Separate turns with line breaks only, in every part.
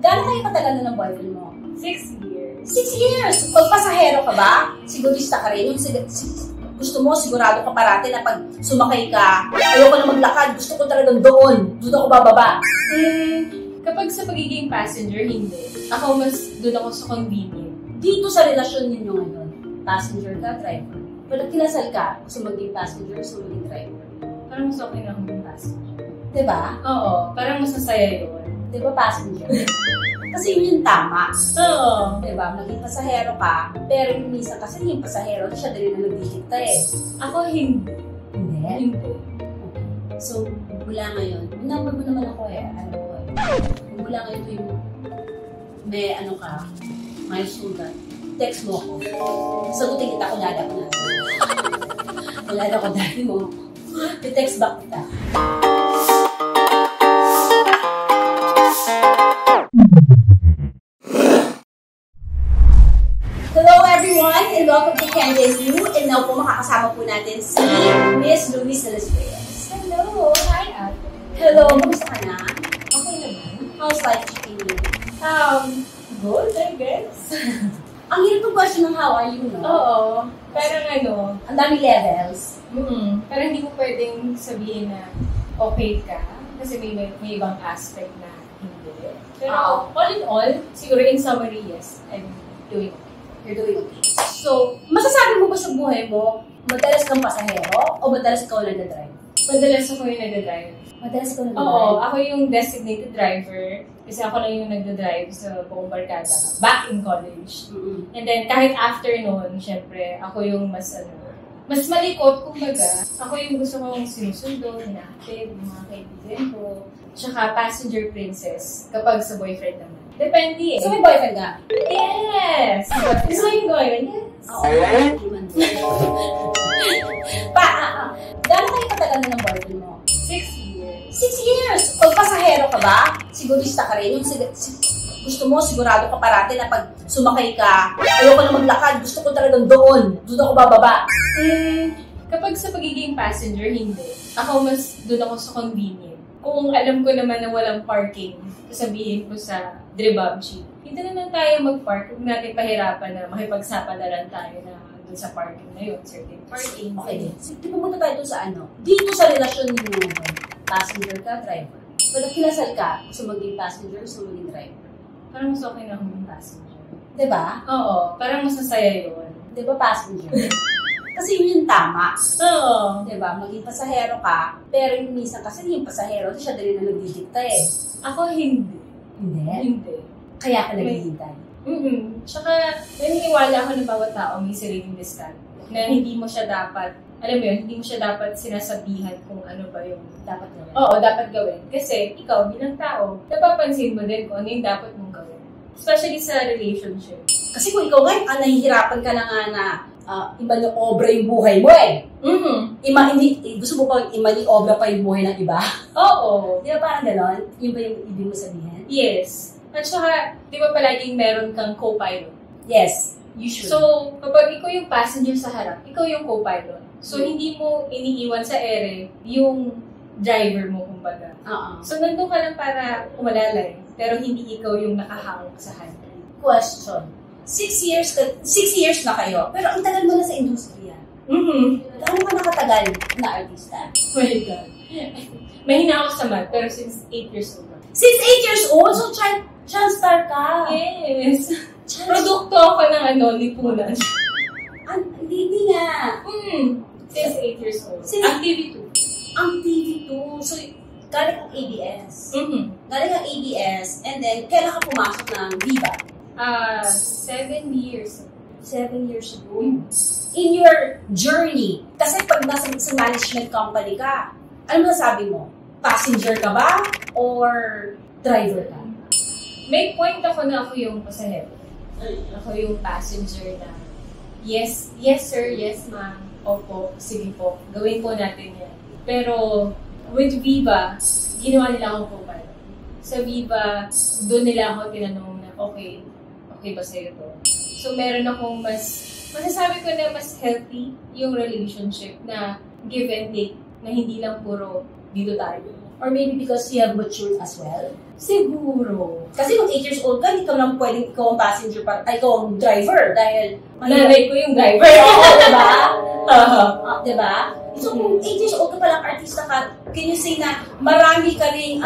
Gano'n kayo katagal na ng boyfriend mo?
6 years.
6 years! Pag pasahero ka ba? Sigurista ka rin. Yung gusto mo, sigurado ka parati na pag sumakay ka, ayoko na maglakad, gusto ko talagang doon. Doon ako bababa.
Kapag sa pagiging passenger, hindi. Doon ako sa convenient.
Dito sa relasyon ninyo ngayon, passenger ka, driver. Pag kinasal ka, gusto maging passenger, gusto maging driver.
Parang mas okay na akong maging passenger.
Diba?
Oo, parang mas masaya yun.
Diba passenger? Kasi yun yung tama.
Oo.
Diba? Maging pasahero ka, pero yung minsan kasi yung pasahero, siya din na nagdidikta eh.
Ako hindi.
Hindi?
Hindi.
So, mula ngayon, number mo naman ako eh, alam ko eh. Mula ngayon yung may ano ka, may sugat, text mo ako. Sagutin kita, kulada ko na. Kulada ko dahil mo. I-text back kita. Hello everyone, and welcome to Candy and You. And now po makakasama po natin si Miss Luis de los Reyes.
Hello! Hi, Ate.
Hello, kumusta ka na?
Okay naman.
How's life treating you?
Good, I guess.
Ang hirap ng question ng how are you, no?
Oo. Parang ano,
Ang dami levels.
parang hindi mo pwedeng sabihin na okay ka kasi may ibang aspect na hindi. Pero all in all, siguro in summary, yes, I'm doing okay.
You're doing okay. So, masasabi mo ba sa buhay mo, madalas kang pasahero o madalas ikaw nagdadrive?
Madalas ako yung nagdadrive.
Madalas ikaw nagdadrive?
Oo, ako yung designated driver kasi ako lang yung nagdadrive sa buong barkada back in college. And then kahit after noon, syempre, ako yung mas malikot, kumbaga. Ako yung gusto kong sinusundo, hinahatid, mga kaibigan ko. Tsaka passenger princess kapag sa boyfriend naman. Depende eh.
So, may boyfriend ka?
Yes! Gusto mo yung boyfriend? Yes!
Oo. Gano'n kayo katagal na ng boyfriend mo?
6 years.
6 years! Pag pasahero ka ba? Sigurista ka rin. Yung gusto mo, sigurado ka parati na pag sumakay ka, ayoko na maglakad, gusto ko talagang doon. Doon ako bababa.
Kapag sa pagiging passenger, hindi. Doon ako sa convenient. Kung alam ko naman na walang parking, sabihin ko sa Dribabji, hindi na lang tayo mag-park. Huwag natin pahirapan na makipagsapalaran tayo na doon sa parking na yun, certain parking.
Okay din. Sige, pumunta tayo doon sa ano. Dito sa relasyon ninyo ngayon, passenger ka, driver. Pag kinasal ka, gusto maging passenger, gusto maging driver.
Parang mas okay na akong maging passenger.
Diba?
Oo, parang mas masaya yun.
Diba passenger? Kasi yun yung tama.
Oo.
Diba? Maging pasahero ka, pero yung minsan kasi yung pasahero, siya din na nagdidikta eh.
Ako hindi.
Hindi?
Hindi.
Kaya ka naghihintay.
Tsaka, naniniwala ako na bawat tao may sariling diskarte. Na hindi mo siya dapat, alam mo yun, hindi mo siya dapat sinasabihan kung ano ba yung
Dapat gawin.
Oo, dapat gawin. Kasi ikaw bilang tao, napapansin mo din kung ano yung dapat mong gawin. Especially sa relationship.
Kasi kung ikaw ngayon, nahihirapan ka na nga na iba yung obra yung buhay mo eh. Gusto mo bang imani-obra pa yung buhay ng iba?
Oo.
Di ba parang gano'n? Yun ba yung ibig mo sabihin?
Yes. At saka, di ba palaging meron kang co-pilot?
Yes, you should.
So, kapag ikaw yung passenger sa harap, ikaw yung co-pilot. So, hindi mo iniiwan sa ere yung driver mo, kumbaga. So, nandun ka lang para umalalay, pero hindi ikaw yung nakahawak sa handle.
Question. 6 years na kayo, pero ang tagal mo na sa industriya. Gaano ka nakatagal na artista?
Oh my God. Mahina ako sa math, pero since 8 years old.
Since 8 years old? So, child star ka?
Yes. Produkto ako ng lipunan.
Hindi nga.
Since 8 years old. Ang TV2.
Ang TV2. So, galing kang ABS. Galing kang ABS, and then, kailan ka pumasok ng Viva?
7 years.
7 years ago. In your journey, kasi pag nasa sa management company ka, ano masasabi mo? Passenger ka ba? Or driver ka?
May point ako na ako yung pasahero. Ako yung passenger na, yes sir, yes ma'am, opo, sige po, gawin po natin yan. Pero with Viva, ginawa nila akong co-pilot. Sa Viva, doon nila ako tinanong na, okay ba sa'yo to? So meron akong masasabi ko na mas healthy yung relationship na give and take, na hindi lang puro dito tayo.
Or maybe because you have matured as well?
Siguro.
Kasi kung 8 years old ka, hindi ka lang pwedeng ikaw ang passenger, ikaw ang driver dahil
nanay ko yung driver.
Oo, diba? Diba? So kung 8 years old ka palang artista ka, can you say na marami ka rin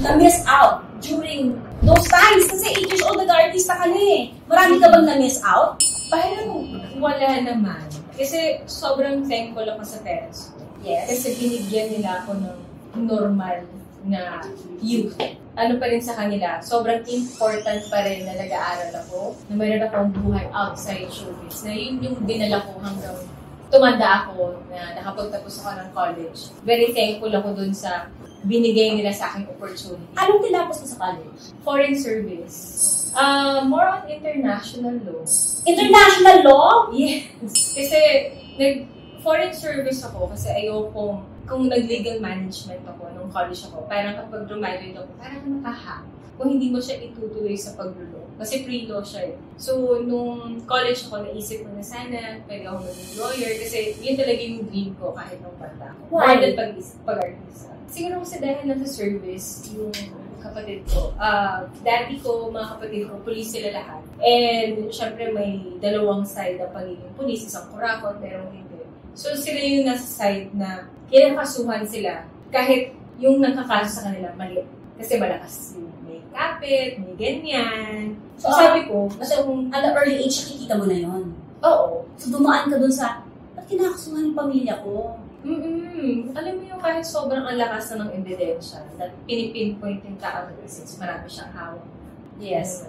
na-miss out during those times? Kasi 8 years old nag-artista ka na eh. Marami ka bang na-miss out?
Parang wala naman. Kasi sobrang thankful ako sa parents ko.
Yes.
Kasi binigyan nila ako ng normal na youth. Ano pa rin sa kanila, sobrang important pa rin na nag-aaral ako, na mayroon akong buhay outside showbiz, na yun yung dinala ko hanggang tumanda ako, na nakapagtapos ako ng college. Very thankful ako dun sa binigay nila sa aking opportunity.
Anong tinapos mo sa college?
Foreign service. More on international law.
International law?
Yes. Kasi foreign service ako kasi ayoko kung nag-legal management ako nung college ako, parang kapag graduate ako, parang nakahang. Kung hindi mo siya itutuloy sa paglulo. Kasi pre-law siya eh. So, nung college ako, naisip ko na sana, pwede ako maging lawyer kasi yun talaga yung dream ko kahit nung bata ako.
Why?
More than pag-artista. Siguro kasi dahil nasa service, yung kapatid ko. Daddy ko, mga kapatid ko, police sila lahat. And, syempre, may dalawang side na pagiging police. Isang kurakot, pero hindi. So, sila yung nasa side na kinakasuhan sila kahit yung nakakaso sa kanila mali. Kasi malakas yung may kapit, may ganyan. So, sabi ko,
kasi kung at the early age, nakikita mo na yun.
Oo.
So, dumaan ka dun sa, ba't kinakasuhan yung pamilya ko?
Alam mo yung kahit sobrang ang lakas na ng ebidensya, that pinipinpoint yung tao since marami siyang hawak.
Yes.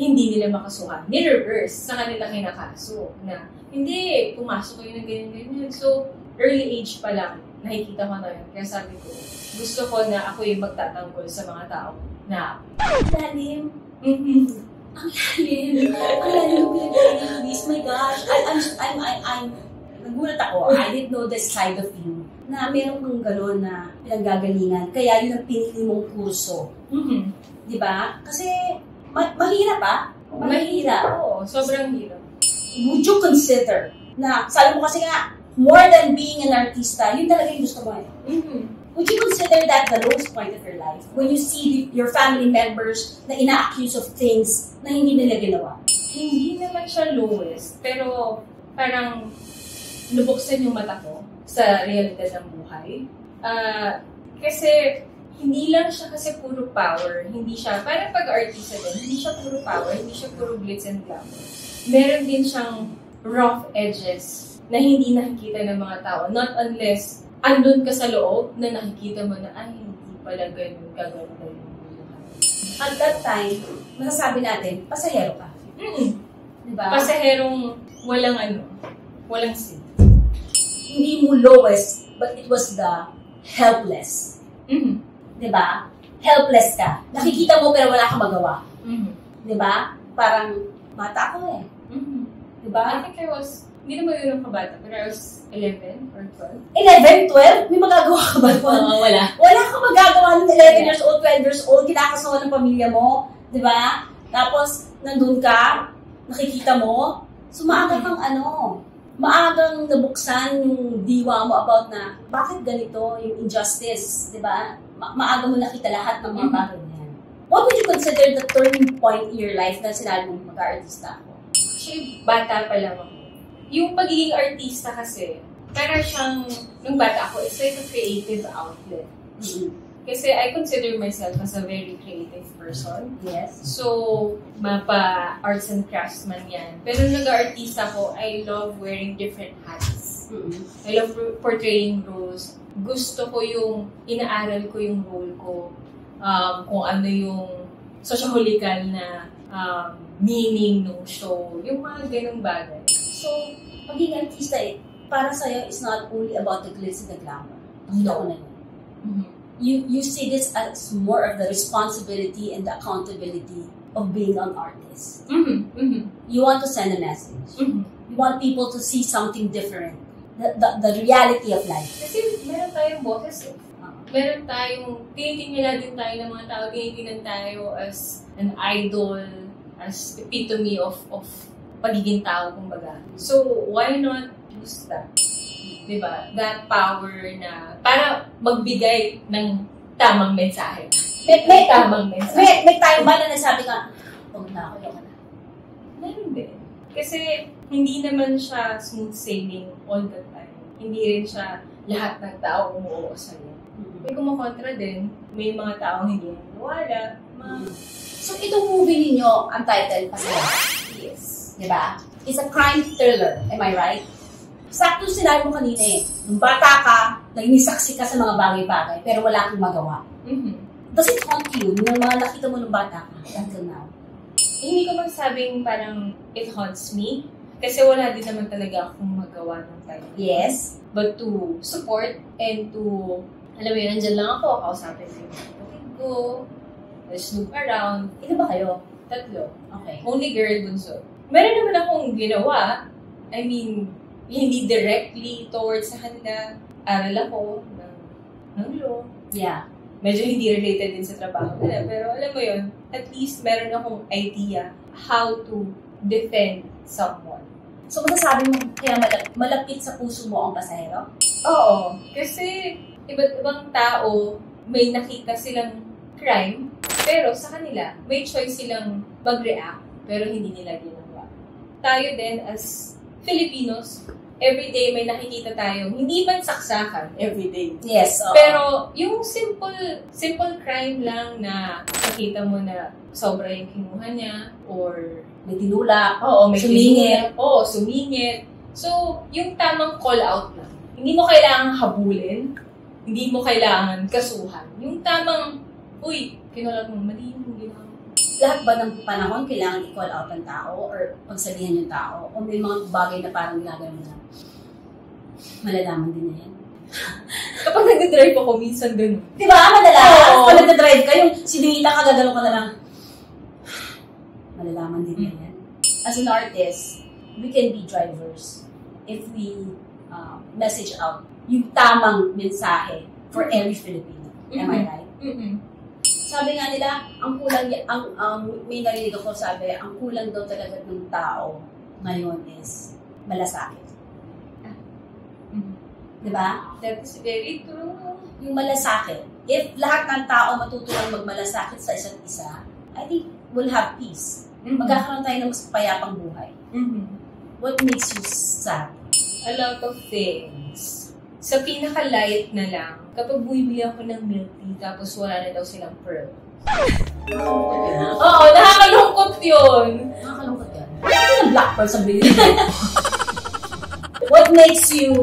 Hindi nila makasuhan. Ni-reverse sa kanila kinakaso na hindi, pumasok ko yun ng ganyan-ganyan. So, early age pa lang, nakikita ko na yun. Kaya sabi ko, gusto ko na ako yung magtatanggol sa mga tao na
lalim. Ang lalim. Ang lalim ng Pilipinas. My gosh. I'm nagulat ako. I didn't know this side of you. Na meron kang gano'n na pinanggagalingan. Kaya yun ang pinili mong kurso. Diba? Kasi, mahirap Mahirap.
Oo, sobrang hirap.
Would you consider na, sabi mo kasi nga, more than being an artista, yun talaga yung gusto mo eh. Would you consider that the lowest point of your life? When you see your family members na ina-accuse of things na hindi nila ginawa?
Hindi naman siya lowest, pero parang nabuksan yung mata ko sa realidad ng buhay. Kasi hindi lang siya kasi puro power, hindi siya, parang pag-artista din, hindi siya puro power, hindi siya puro glitz and glamour. Meron din siyang rough edges na hindi nakikita ng mga tao. Not unless andun ka sa loob na nakikita mo na, ay, hindi pala ganun kaganda yung buhay.
At that time, masasabi natin, pasahero ka. Diba?
Pasaherong walang sin.
Hindi mo lowest, but it was the helpless. Diba? Helpless ka. Nakikita mo pero wala kang magawa. Diba? Parang, bata ako eh. Diba?
I think hindi naman yun ang kabata, pero I was 11 or 12.
11, 12? May magagawa ka ba?
Wala.
Wala kang magagawa ng 11 years old, 12 years old, kinakasuhan ng pamilya mo, di ba? Tapos, nandun ka, nakikita mo, so maagang maagang nabuksan yung diwa mo about na, bakit ganito yung injustice, di ba? Maaga mo nakita lahat ng mga bagay na yan. What would you consider the turning point in your life na sinabi mo mag-artista ako?
Actually, bata pa lang ako. Yung pagiging artista kasi, para siyang, nung bata ako, it's like a creative outlet. Kasi I consider myself as a very creative person.
Yes.
So, mapa-arts and crafts man yan. Pero nag-artista ko, I love wearing different hats. I love portraying roles. Gusto ko yung, inaaral ko yung role ko. Kung ano yung socio-political na meaning ng show. Yung mga ganung bagay.
So, pagiging artista para sa'yo is not only about the glitz and the glamour. Nakita ko na yun. You see this as more of the responsibility and the accountability of being an artist. You want to send a message. You want people to see something different. The reality of life.
Kasi meron tayong boses eh. Meron tayong, tinitingnan din tayo ng mga tao, tinitingnan tayo as an idol, as epitome of pagiging tao, kumbaga. So, why not use that? Diba? That power na para magbigay ng tamang mensahe.
May
Tamang mensahe.
may time ba na nasabi ka, huwag na ako, yoko na.
Meron din. Kasi hindi naman siya smooth sailing all the time. Hindi rin siya lahat ng tao umuo sa'yo. May kumukontra din. May mga taong hindi naniniwala.
So, itong movie ninyo, ang title, Pasaya.
Yes.
Diba? It's a crime thriller. Am I right? Sakto sinabi mo kanina eh. Nung bata ka, nagnisaksi ka sa mga bagay-bagay, pero wala kang magawa. Does it haunt you? Yung mga nakita mo nung bata ka, until now?
Hindi ko masabing parang it haunts me. Kasi wala din naman talaga akong magawa ng time.
Yes.
But to support and to, alam mo yun, nandyan lang ako, kausapin ko yung kapatid ko, snoop around.
Ito ba kayo?
3.
Okay.
Only girl bunso. Meron naman akong ginawa. I mean, hindi directly towards sa kanila. Aral ako ng law.
Yeah.
Medyo hindi related din sa trabaho nila. Pero alam mo yun, at least meron akong idea how to defend someone.
So, masasabi mo kaya malapit sa puso mo ang pasahero?
Oo. Kasi iba't ibang tao, may nakita silang crime, pero sa kanila, may choice silang mag-react, pero hindi nila ginagawa. Tayo din as Filipinos, everyday may nakikita tayo, hindi man saksakan everyday.
Yes.
Pero yung simple crime lang na nakita mo na sobra yung kinuha niya, or
may tinula.
Oo, may
sumingit.
Oo, sumingit. So, yung tamang call out lang. Hindi mo kailangang habulin, hindi mo kailangan kasuhan. Yung tamang, uy, kinulat mo, mali yung ginawa.
Lahat ba ng panahon kailangan i-call out ng tao or pagsabihan yung tao? O may mga bagay na parang ginagawa mo na malalaman din na yan?
Kapag nag-drive ako, minsan ganun.
Di ba? Madalas.
Oo.
Pag nag-drive ka, yung siningita ka, gagano ka na lang. Malalaman din na yan. As an artist, we can be drivers if we message out yung tamang mensahe for every Filipino. Am I right? Sabi nga nila, ang kulang, may narinig ako sabi, ang kulang daw talaga ng tao ngayon is malasakit. Diba?
That's very true.
Yung malasakit. If lahat ng tao matutulong magmalasakit sa isa't isa, I think we'll have peace. Magkakaroon tayo ng mas payapang buhay. What makes you sad?
A lot of things. Sa pinaka-light na lang, kapag bumibili ako ng milk tea, tapos wala na daw silang pearl. Oo, nakakalungkot yun.
Nakakalungkot yan. Ano yung black pearl sa bili? What makes you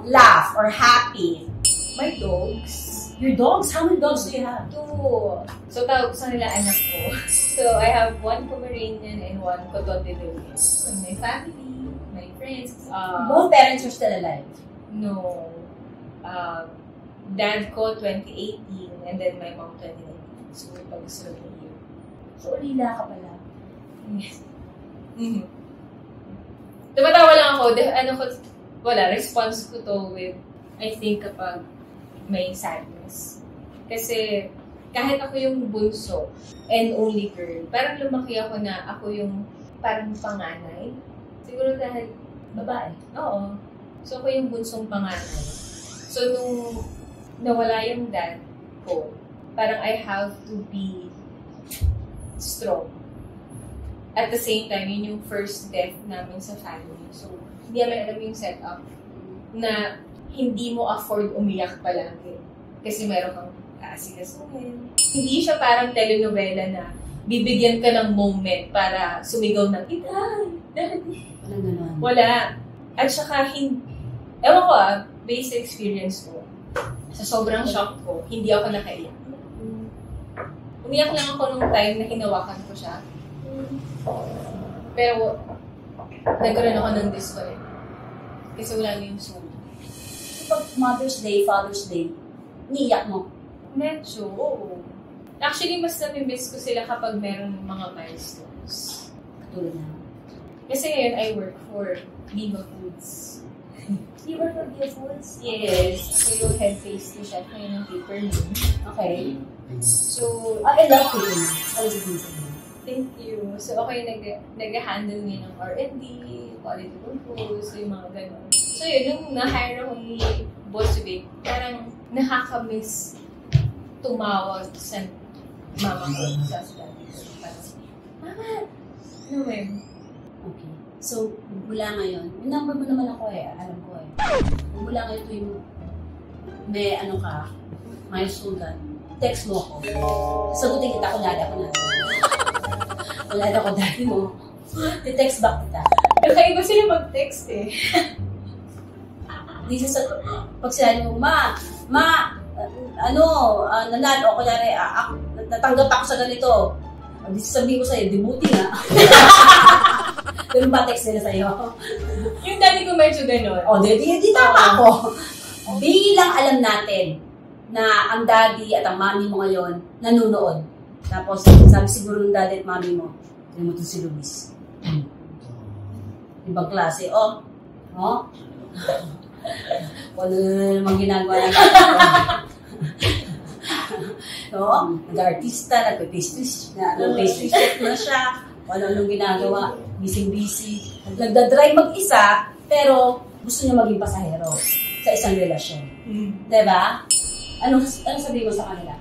laugh or happy?
My dogs.
Your dogs? How many dogs do you have?
2. So, tawag ko sa nila anak ko. So, I have 1 Pomeranian and 1 Cotote Lilies. And my family, my friends.
Both parents are still alive?
No. Dad ko 2018 and then my mom 2019. So, may pag-sunod na year.
So, ulila ka pala.
Yes. Tumatawa lang ako. Response ko to with, I think, kapag may sadness. Kasi, kahit ako yung bunso and only girl, parang lumaki ako na ako yung parang panganay. Siguro dahil babae. Oo. So, ako yung bunsong panganay. So, nung nawala yung dad ko, parang I have to be strong. At the same time, yun yung first death namin sa family. So, hindi namin alam yung setup na hindi mo afford umiyak palagi. Kasi meron kang asikasuhin. Hindi siya parang telenovela na bibigyan ka ng moment para sumigaw ng itay, daddy.
Walang ganun.
Wala. At saka, ewan ko based experience ko, sa sobrang shock ko, hindi ako nakaiyak. Umiyak lang ako nung time na hinawakan ko siya. Pero, nagkaroon ako ng disconnect. Kasi wala na yung soul.
Pag Mother's Day, Father's Day, niiyak mo?
Medyo, oo. Actually, mas nami-miss ko sila kapag meron mga milestones.
Katulad na.
Kasi ngayon, I work for Viva Foods.
You work for Viva Foods?
Yes. Ako yung head pastry chef ngayon ng Paper Moon.
Okay.
So,
I love Paper Moon. What does it mean sa inyo?
thank you. So, ako yung nag-handle ngayon ng R&D, quality control, so yung mga ganun. So yun, nung na-hire ako ni Boss Vic, parang nakaka-miss tumawag sa mama ko sa daddy ko. Parang, Mama! Ano ba yun?
Okay. So, mula ngayon, yung number mo naman ako alam ko mula ngayon ito yung may ano ka, may sugat, text mo ako. Sagutin kita, kulada ko na. Kulada ko dati mo. I-text back kita.
Nakaiba sila mag-text eh.
Di sa pag sinabi mo, nanalo ako kunyari, natanggap ako sa ganito. Di sabihin ko sa'yo, debuti nga. Ganun ba text nila sa'yo?
Yung dati ko medyo gano'n.
O, di tama ako. Bilang alam natin na ang daddy at ang mami mo ngayon nanonood. Tapos, sabi siguro ng daddy at mami mo, hindi mo ito si Luis. Ibang klase. Kung ano namang ginagawa na nag-artista, nag-pastry chef na siya, kung ano ginagawa, busy. Nagdadrive mag-isa, pero gusto niya maging pasahero sa isang relasyon. Diba? Ano sabihin mo sa kanila?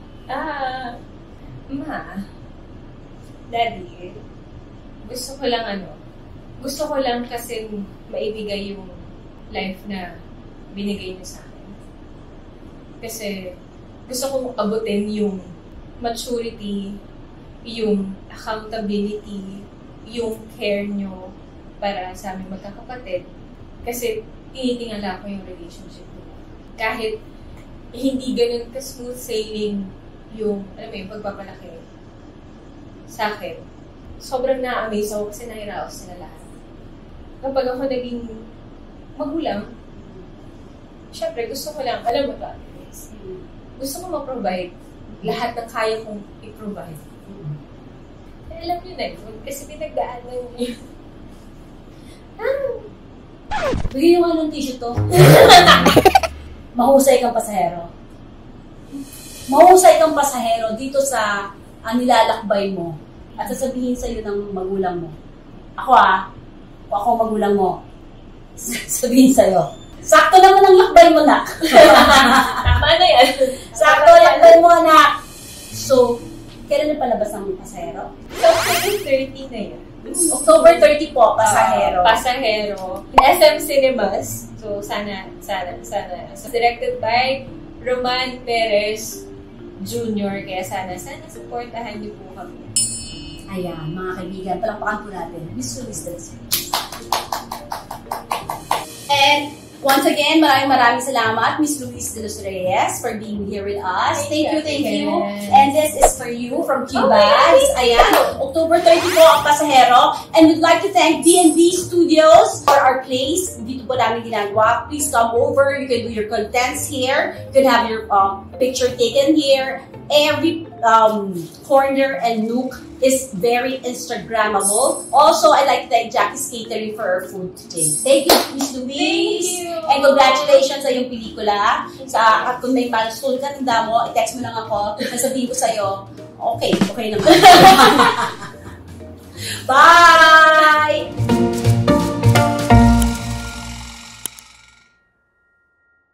Daddy, gusto ko lang kasi maibigay yung life na binigay niyo sa akin. Kasi gusto kong abutin yung maturity, yung accountability, yung care nyo para sa aming magkakapatid. Kasi tinitingala ko yung relationship nila. Kahit hindi ganun ka-smooth sailing yung pagpapalaki sa akin. Sobrang na-amaze ako kasi nahiraos sila lahat. Kapag ako naging magulang, syempre gusto ko lang, alam mo ba, gusto ko ma-provide lahat ng kaya kong i-provide. Alam nyo na yun, kasi pinagdaanan nyo.
Bigyan nyo nga ng tissue to. Mahusay kang pasahero. Mahusay kang pasahero dito sa nilalakbay mo at sasabihin sa'yo ng magulang mo. Ako ako magulang mo. Sabihin sa'yo, sakto naman ang lakbay mo, nak.
Tama na yan.
Sakto ang lakbay mo, nak. So, kailan na palabas ang pasahero?
October 30 na yan.
October 30 po, pasahero.
Pasahero. SM Cinemas. So, sana. Directed by Roman Perez Jr. Kaya sana supportahan niyo po kami.
Ayan, mga kaibigan, palakpakan po natin. Miss Luis de los Reyes. And once again, maraming salamat, Miss Luis de los Reyes, for being here with us. Thank you. And this is for you from Cubans. Ayan, October 30 po ang pasahero. And we'd like to thank D&D Studios for our place. Dito po namin ginagawa. Please come over. You can do your contents here. You can have your picture taken here. Every corner and nook is very Instagrammable. Also, I'd like to thank Jackie's Catering for our food today. Thank you, Miss Luis.
Thank you.
And congratulations sa iyong pelikula. At kung may milestone ka, tanda mo, i-text mo lang ako. Nasabihin ko sa'yo, okay naman. Bye!